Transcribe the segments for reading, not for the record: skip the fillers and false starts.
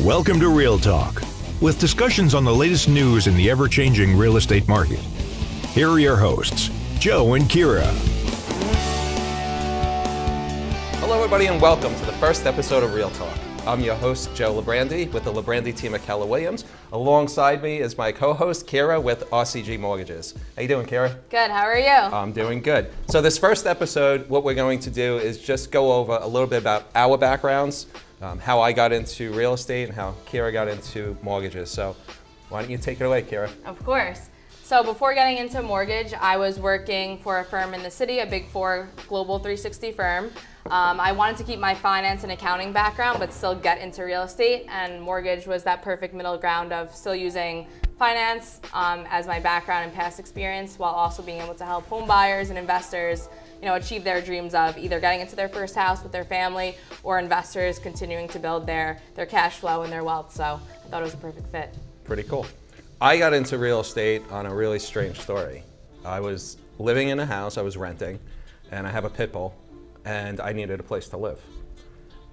Welcome to Real Talk, with discussions on the latest news in the ever-changing real estate market. Here are your hosts, Joe and Keara. Hello everybody and welcome to the first episode of Real Talk. I'm your host, Joe LiBrandi, with the LiBrandi team at Keller Williams. Alongside me is my co-host, Keara with RCG Mortgages. How you doing, Keara? Good, how are you? I'm doing good. So this first episode, what we're going to do is just go over a little bit about our backgrounds, how I got into real estate and how Keara got into mortgages. So why don't you take it away, Keara? Of course. So before getting into mortgage, I was working for a firm in the city, a Big Four Global 360 firm. I wanted to keep my finance and accounting background, but still get into real estate, and mortgage was that perfect middle ground of still using finance as my background and past experience, while also being able to help home buyers and investors, achieve their dreams of either getting into their first house with their family or investors continuing to build their cash flow and their wealth. So I thought it was a perfect fit. Pretty cool. I got into real estate on a really strange story. I was living in a house, I was renting, and I have a pit bull, and I needed a place to live.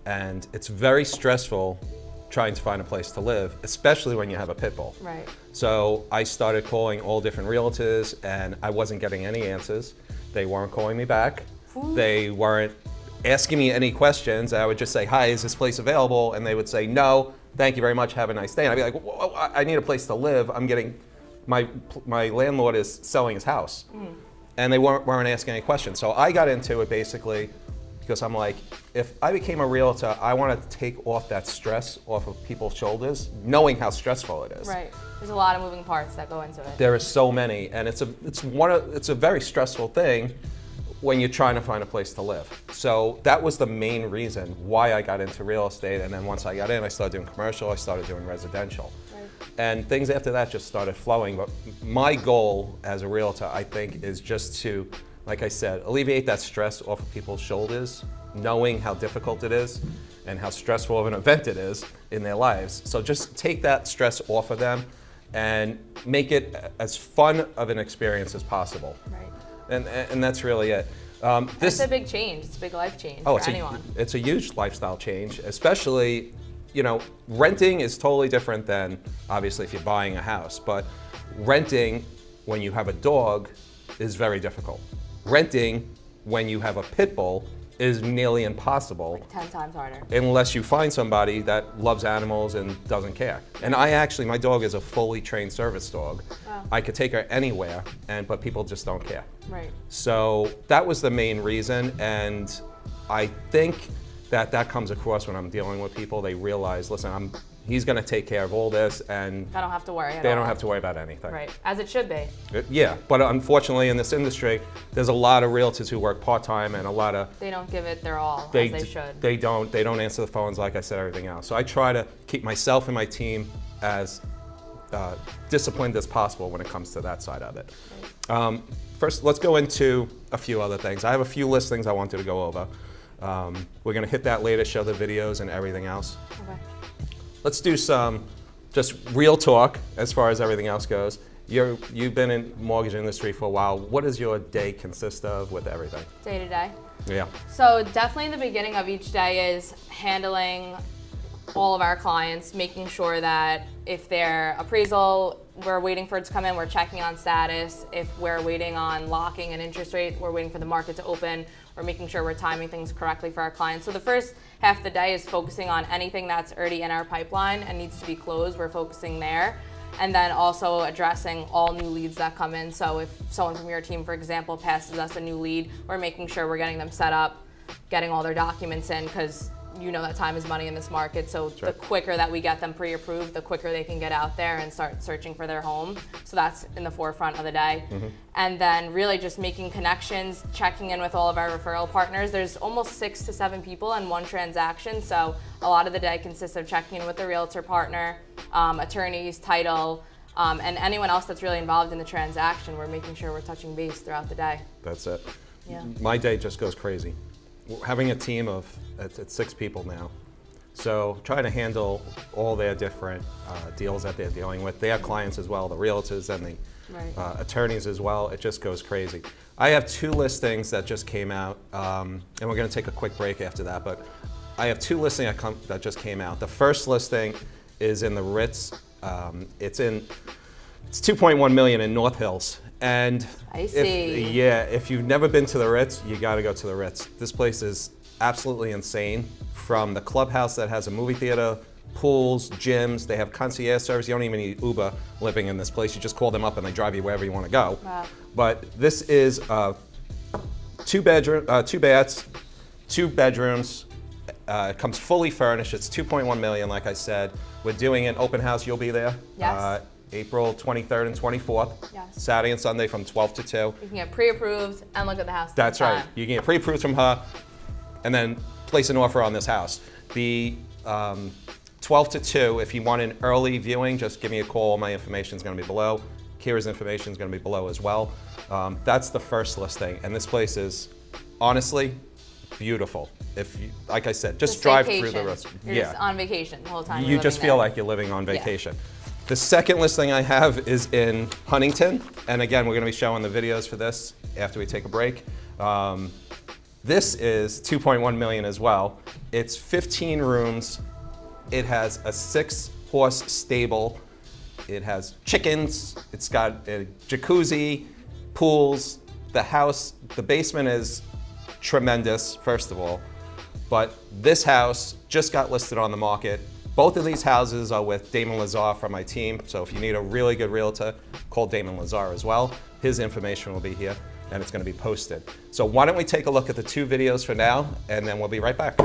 And it's very stressful trying to find a place to live, especially when you have a pit bull. Right. So I started calling all different realtors, and I wasn't getting any answers. They weren't calling me back. Ooh. They weren't asking me any questions. I would just say, hi, is this place available? And they would say, no, thank you very much, have a nice day. And I'd be like, whoa, I need a place to live. I'm getting, my landlord is selling his house. And they weren't asking any questions. So I got into it basically because I'm like, if I became a realtor, I want to take off that stress off of people's shoulders, knowing how stressful it is. Right. There's a lot of moving parts that go into it. There are so many, and it's a very stressful thing when you're trying to find a place to live. So that was the main reason why I got into real estate. And then once I got in, I started doing commercial, I started doing residential. Right. And things after that just started flowing. But my goal as a realtor, I think, is just to, like I said, alleviate that stress off of people's shoulders, knowing how difficult it is and how stressful of an event it is in their lives. So just take that stress off of them and make it as fun of an experience as possible. Right. And that's really it. It's a big change. It's a big life change for anyone. It's a huge lifestyle change, especially, renting is totally different than obviously if you're buying a house, but renting when you have a dog is very difficult. Renting when you have a pit bull is nearly impossible. Like 10 times harder. Unless you find somebody that loves animals and doesn't care. And my dog is a fully trained service dog. Wow. I could take her anywhere, but people just don't care. Right. So that was the main reason, and I think that comes across when I'm dealing with people. They realize, listen, he's going to take care of all this, and I don't have to worry. They don't have to worry about anything. Right, as it should be. Yeah, but unfortunately in this industry, there's a lot of realtors who work part-time and a lot of... They don't give it their all, as they should. They don't answer the phones, like I said, everything else. So I try to keep myself and my team as disciplined as possible when it comes to that side of it. Right. First, let's go into a few other things. I have a few listings I wanted to go over. We're going to hit that later, show the videos and everything else. Okay. Let's do some just real talk as far as everything else goes. You've been in mortgage industry for a while. What does your day consist of with everything? Day to day? Yeah. So definitely the beginning of each day is handling all of our clients, making sure that if their appraisal, we're waiting for it to come in, we're checking on status. If we're waiting on locking an interest rate, we're waiting for the market to open. We're making sure we're timing things correctly for our clients. So the first half of the day is focusing on anything that's already in our pipeline and needs to be closed. We're focusing there. And then also addressing all new leads that come in. So if someone from your team, for example, passes us a new lead, we're making sure we're getting them set up, getting all their documents in, because that time is money in this market. So Sure. The quicker that we get them pre-approved, the quicker they can get out there and start searching for their home. So that's in the forefront of the day. Mm-hmm. And then really just making connections, checking in with all of our referral partners. There's almost 6 to 7 people in one transaction. So a lot of the day consists of checking in with the realtor partner, attorneys, title, and anyone else that's really involved in the transaction. We're making sure we're touching base throughout the day. That's it. Yeah. My day just goes crazy. Having a team of, it's 6 people now. So trying to handle all their different deals that they're dealing with. They have clients as well, the realtors and the attorneys as well. It just goes crazy. I have 2 listings that just came out, and we're going to take a quick break after that, but I have 2 listings that just came out. The first listing is in the Ritz. It's 2.1 million in North Hills. And I see. if you've never been to the Ritz, you got to go to the Ritz. This place is absolutely insane. From the clubhouse that has a movie theater, pools, gyms, they have concierge service. You don't even need Uber living in this place. You just call them up and they drive you wherever you want to go. Wow. But this is 2 baths, 2 bedrooms. It comes fully furnished. It's 2.1 million, like I said. We're doing an open house. You'll be there. Yes. April 23rd and 24th. Yes. Saturday and Sunday from 12 to 2. You can get pre-approved and look at the house. That's right. You can get pre-approved from her and then place an offer on this house. The 12 to 2, if you want an early viewing, just give me a call. My information is going to be below. Keara's information is going to be below as well. That's the first listing. And this place is honestly beautiful. If you, like I said, just drive through the rest. You're just on vacation the whole time. You just feel like you're living on vacation. Yeah. The second listing I have is in Huntington. And again, we're going to be showing the videos for this after we take a break. This is 2.1 million as well. It's 15 rooms. It has a 6-horse stable. It has chickens. It's got a jacuzzi, pools. The house, the basement is tremendous, first of all. But this house just got listed on the market. Both of these houses are with Damon Lazar from my team. So if you need a really good realtor, call Damon Lazar as well. His information will be here and it's going to be posted. So why don't we take a look at the 2 videos for now and then we'll be right back.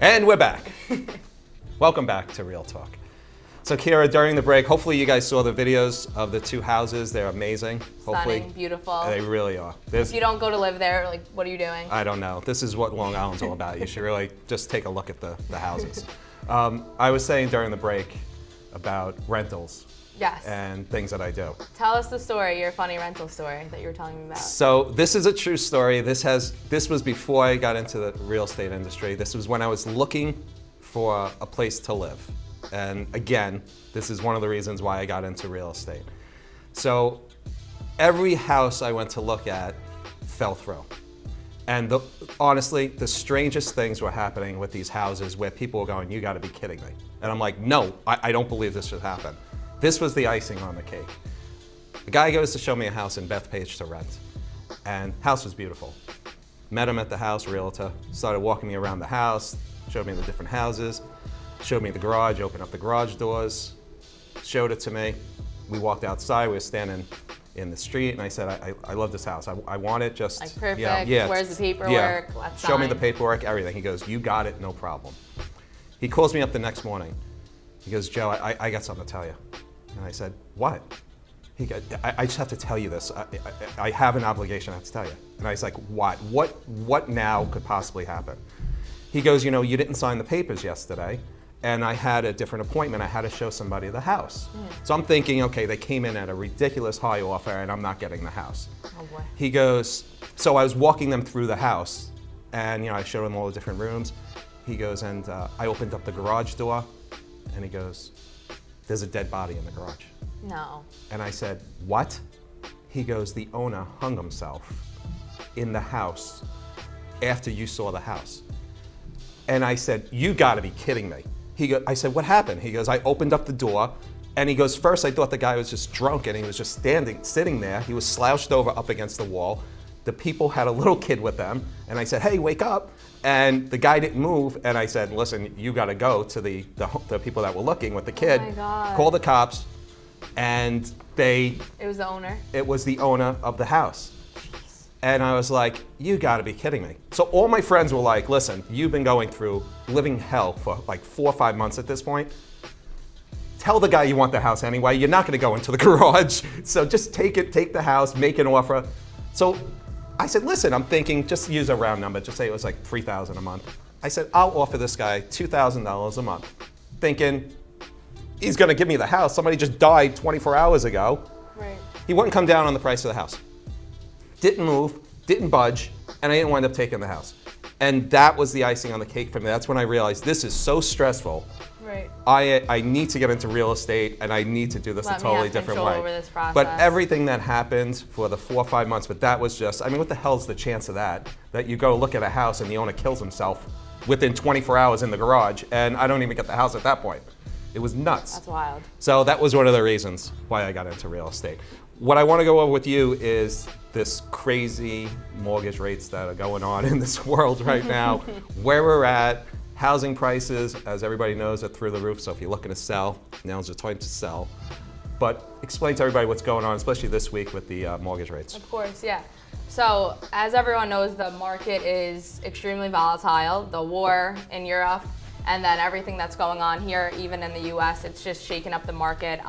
And we're back. Welcome back to Real Talk. So Keara, during the break, hopefully you guys saw the videos of the 2 houses. They're amazing. Stunning, beautiful. They really are. If you don't go to live there, like, what are you doing? I don't know. This is what Long Island's all about. You should really just take a look at the houses. I was saying during the break about rentals. Yes. And things that I do. Tell us the story, your funny rental story that you were telling me about. So this is a true story. This was before I got into the real estate industry. This was when I was looking for a place to live. And again, this is one of the reasons why I got into real estate. So every house I went to look at fell through. And honestly, the strangest things were happening with these houses where people were going, you gotta be kidding me. And I'm like, no, I don't believe this should happen. This was the icing on the cake. The guy goes to show me a house in Bethpage to rent. And house was beautiful. Met him at the house, realtor, started walking me around the house, showed me the different houses, showed me the garage, opened up the garage doors, showed it to me. We walked outside, we were standing in the street, and I said, I love this house. I want it just... Like perfect, yeah, where's the paperwork? Yeah. Let's Show me sign. the paperwork, everything. He goes, you got it, no problem. He calls me up the next morning. He goes, Joe, I got something to tell you. And I said, what? He goes, I just have to tell you this. I have an obligation I have to tell you. And I was like, what? What now could possibly happen? He goes, you didn't sign the papers yesterday, and I had a different appointment. I had to show somebody the house. So I'm thinking, okay, they came in at a ridiculous high offer, and I'm not getting the house. Oh boy. He goes, so I was walking them through the house, and I showed them all the different rooms. He goes, and I opened up the garage door, and he goes, there's a dead body in the garage. No. And I said, what? He goes, the owner hung himself in the house after you saw the house. And I said, you gotta be kidding me. I said, what happened? He goes, I opened up the door, and he goes, first I thought the guy was just drunk and he was just sitting there. He was slouched over up against the wall. The people had a little kid with them, and I said, hey, wake up. And the guy didn't move, and I said, listen, you gotta go to the people that were looking with the kid. Oh my God. Call the cops. And It was the owner? It was the owner of the house. And I was like, you gotta be kidding me. So all my friends were like, listen, you've been going through living hell for like 4 or 5 months at this point. Tell the guy you want the house anyway. You're not gonna go into the garage. So just take the house, make an offer. So I said, listen, I'm thinking, just use a round number, just say it was like $3,000 a month. I said, I'll offer this guy $2,000 a month. Thinking, he's gonna give me the house. Somebody just died 24 hours ago. Right. He wouldn't come down on the price of the house. Didn't move, didn't budge, and I didn't wind up taking the house. And that was the icing on the cake for me. That's when I realized this is so stressful. Right. I need to get into real estate, and I need to do this a totally different way. Over this process. But everything that happened for the 4 or 5 months, but that was just, what the hell's the chance of that? That you go look at a house and the owner kills himself within 24 hours in the garage, and I don't even get the house at that point. It was nuts. That's wild. So that was one of the reasons why I got into real estate. What I want to go over with you is this crazy mortgage rates that are going on in this world right now, where we're at, housing prices, as everybody knows, are through the roof. So if you're looking to sell, now's the time to sell. But explain to everybody what's going on, especially this week with the mortgage rates. Of course, yeah. So as everyone knows, the market is extremely volatile. The war in Europe, and then everything that's going on here, even in the US, it's just shaking up the market.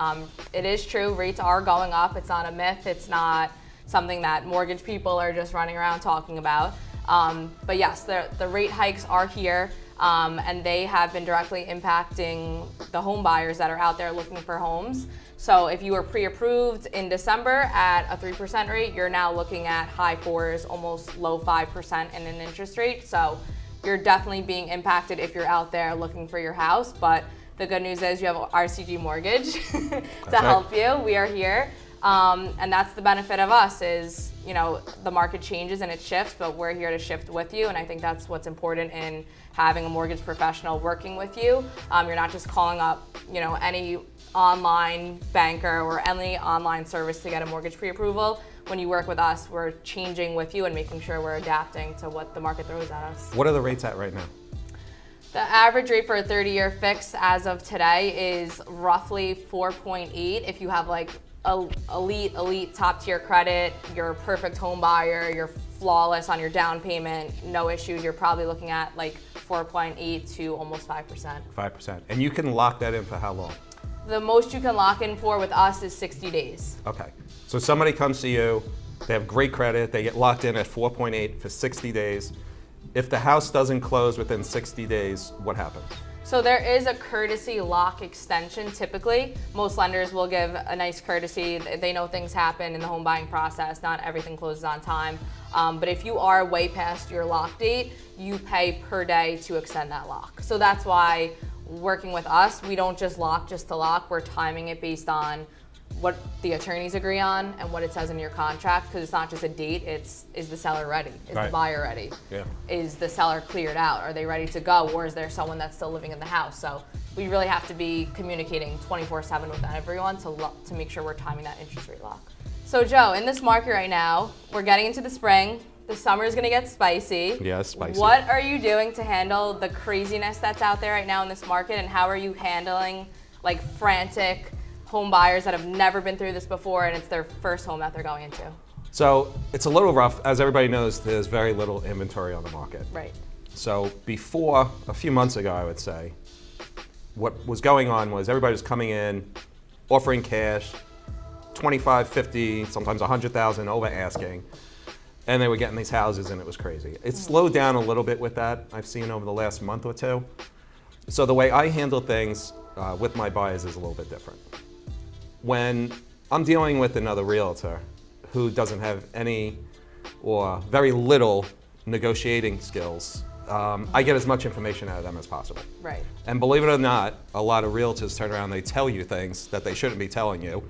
It is true, rates are going up. It's not a myth. It's not something that mortgage people are just running around talking about. But yes, the rate hikes are here, and they have been directly impacting the home buyers that are out there looking for homes. So if you were pre-approved in December at a 3% rate, you're now looking at high 4s, almost low 5% in an interest rate. So you're definitely being impacted if you're out there looking for your house. But the good news is you have RCG Mortgage to help you. We are here. And that's the benefit of us is, the market changes and it shifts, but we're here to shift with you. And I think that's what's important in having a mortgage professional working with you. You're not just calling up, any online banker or any online service to get a mortgage pre-approval. When you work with us, we're changing with you and making sure we're adapting to what the market throws at us. What are the rates at right now? The average rate for a 30-year fix as of today is roughly 4.8. If you have like elite top tier credit, you're a perfect home buyer, you're flawless on your down payment, no issues, you're probably looking at like 4.8 to almost 5%. 5%. And you can lock that in for how long? The most you can lock in for with us is 60 days. Okay. So somebody comes to you, they have great credit, they get locked in at 4.8 for 60 days. If the house doesn't close within 60 days, what happens? So there is a courtesy lock extension typically. Most lenders will give a nice courtesy. They know things happen in the home buying process. Not everything closes on time. But if you are way past your lock date, you pay per day to extend that lock. So that's why working with us, we don't just lock just to lock. We're timing it based on what the attorneys agree on and what it says in your contract, because it's not just a date, is the seller ready? Is the buyer ready? Yeah. Is the seller cleared out? Are they ready to go? Or is there someone that's still living in the house? So we really have to be communicating 24/7 with everyone to make sure we're timing that interest rate lock. So Joe, in this market right now, we're getting into the spring. The summer is gonna get spicy. Yeah, spicy. What are you doing to handle the craziness that's out there right now in this market, and how are you handling like frantic home buyers that have never been through this before and it's their first home that they're going into? So it's a little rough. As everybody knows, there's very little inventory on the market. Right. So a few months ago, I would say, what was going on was everybody was coming in, offering cash, 25, 50, sometimes 100,000 over asking. And they were getting these houses and it was crazy. It slowed down a little bit with that, I've seen over the last month or two. So the way I handle things with my buyers is a little bit different. When I'm dealing with another realtor who doesn't have any or very little negotiating skills, I get as much information out of them as possible. Right. And believe it or not, a lot of realtors turn around, they tell you things that they shouldn't be telling you.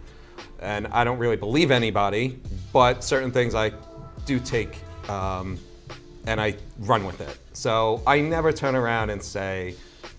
And I don't really believe anybody, but certain things I do take and I run with it. So I never turn around and say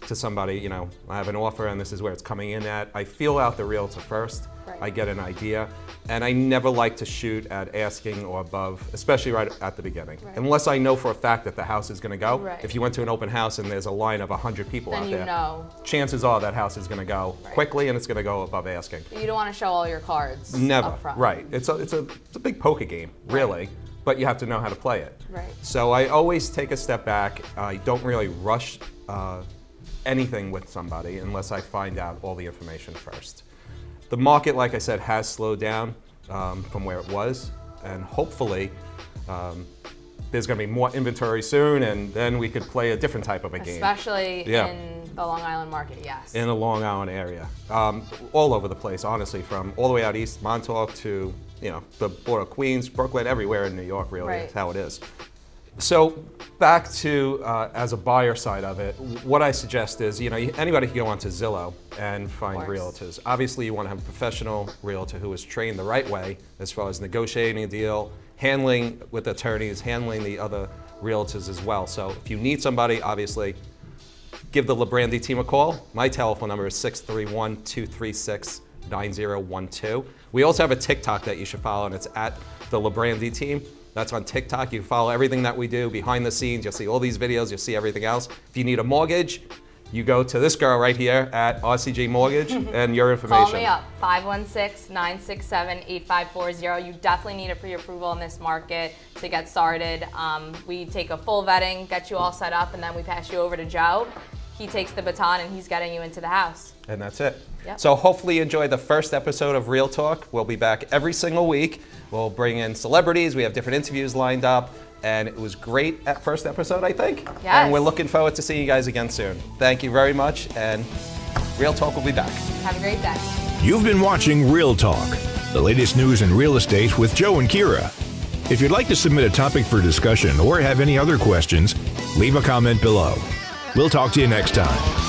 to somebody, you know, I have an offer and this is where it's coming in at. I feel out the realtor first. Right. I get an idea. And I never like to shoot at asking or above, especially right at the beginning. Right. Unless I know for a fact that the house is gonna go. Right. If you went to an open house and there's a line of 100 people Then out you there, know. chances are that house is gonna go Right. quickly and it's gonna go above asking. You don't want to show all your cards Never, up front. right. It's a big poker game, really, but you have to know how to play it. Right. So I always take a step back. I don't really rush anything with somebody unless I find out all the information first. The market, like I said, has slowed down from where it was, and hopefully there's going to be more inventory soon, and then we could play a different type of a game. Especially Yeah. in the Long Island market, yes. In the Long Island area, all over the place, honestly, from all the way out east, Montauk to the border of Queens, Brooklyn, everywhere in New York, really, Right. is how it is. So back to as a buyer side of it, what I suggest is, anybody can go onto Zillow and find Of course. realtors. Obviously, you want to have a professional realtor who is trained the right way as far as negotiating a deal, handling with attorneys, handling the other realtors as well. So if you need somebody, obviously, give the LiBrandi team a call. My telephone number is 631-236-9012. We also have a TikTok that you should follow, and it's at the LiBrandi team. That's on TikTok. You can follow everything that we do behind the scenes. You'll see all these videos. You'll see everything else. If you need a mortgage, you go to this girl right here at RCG Mortgage and your information. Call me up, 516-967-8540. You definitely need a pre-approval in this market to get started. We take a full vetting, get you all set up, and then we pass you over to Joe. He takes the baton and he's getting you into the house. And that's it. Yep. So hopefully you enjoyed the first episode of Real Talk. We'll be back every single week. We'll bring in celebrities. We have different interviews lined up. And it was great at first episode, I think. Yes. And we're looking forward to seeing you guys again soon. Thank you very much. And Real Talk will be back. Have a great day. You've been watching Real Talk, the latest news in real estate with Joe and Keara. If you'd like to submit a topic for discussion or have any other questions, leave a comment below. We'll talk to you next time.